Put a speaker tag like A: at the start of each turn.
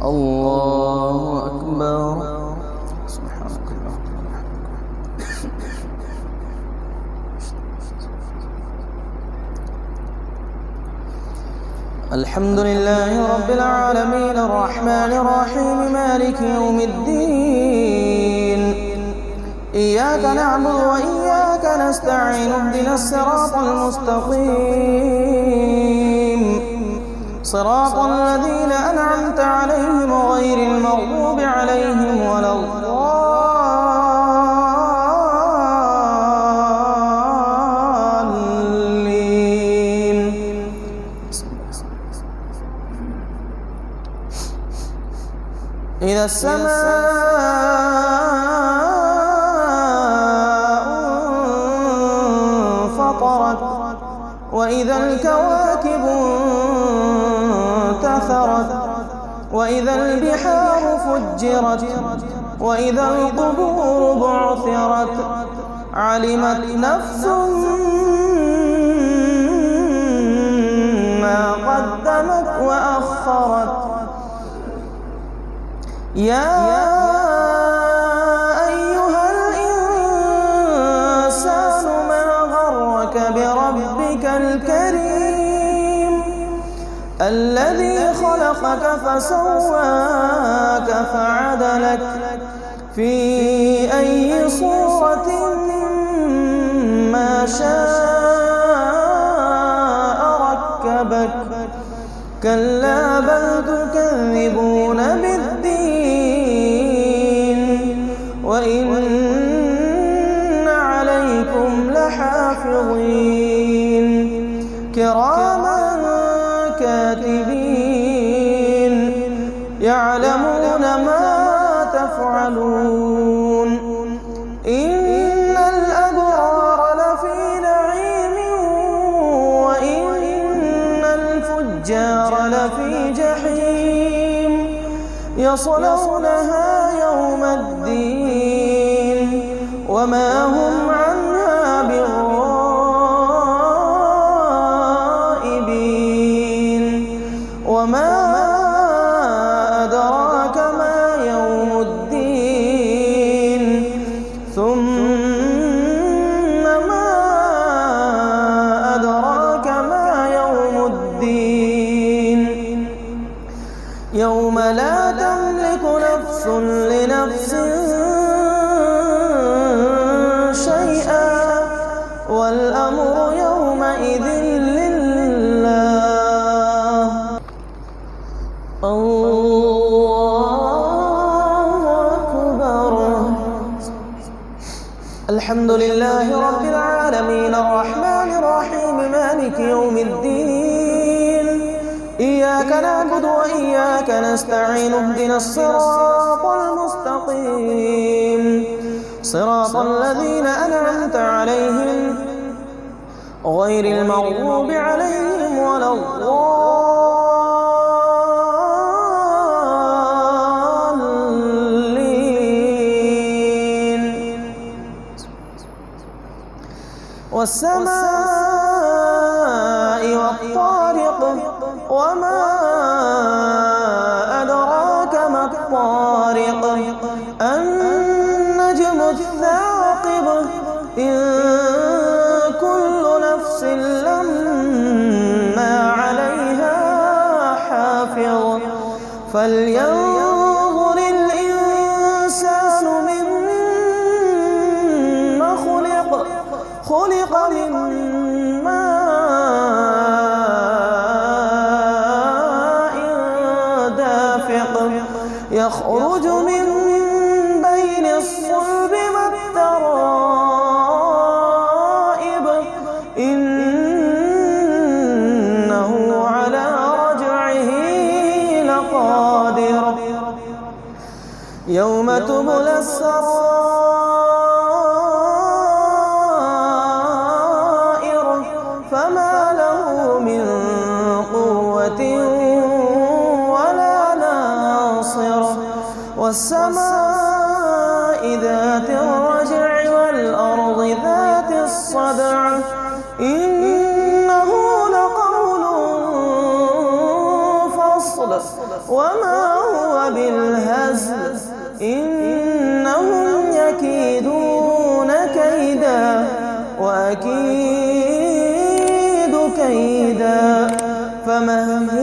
A: الله أكبر. سبحانك اللهم. الحمد لله رب العالمين الرحمن الرحيم مالك يوم الدين. إياك نعبد وإياك نستعين اهدنا الصراط المستقيم صراط الذين أنعمت عليهم غير المغضوب عليهم ولا الضالين. إذا السماء انفطرت وإذا الكواكب انتثرت وإذا البحار فجرت وإذا القبور بعثرت علمت نفس ما قدمت وأخرت. يا أيها الإنسان ما غرك بربك الكريم الذي خلقك فسواك فعدلك في أي صورة ما شاء ركبك. كلا بل تكذبون بالدين وإن عليكم لحافظين كراما كاتبين يعلمون ما تفعلون. إن الأبرار لفي نعيم وإن الفجار لفي جحيم يصلونها يوم الدين وما هم عنها بغائبين. وما أدراك ما يوم الدين ثم ما أدراك ما يوم الدين يوم لا تملك نفس لنفس شيئا والأمر يومئذ لله. الله أكبر. الحمد لله رب العالمين الرحمن الرحيم مالك يوم الدين. إياك نعبد وإياك نستعين اهدنا الصراط المستقيم صراط الذين أنعمت عليهم غير المغضوب عليهم ولا الضالين. والسماء والطارق وما أدراك ما الطارق النجم الثاقب إن كل نفس لما عليها حافظ. فلينظر الإنسان مما خلق. خلق من ماء دافق يخرج من بين الصلب والترائب إنه على رجعه لقادر. يوم تبلى السرائر فما له من قوة ولا ناصر. والسماء ذات الرجع والأرض ذات الصدع إنه لقول فصل وما هو وبالهزل إنهم يكيدون كيدا وأكيد كيدا فمهل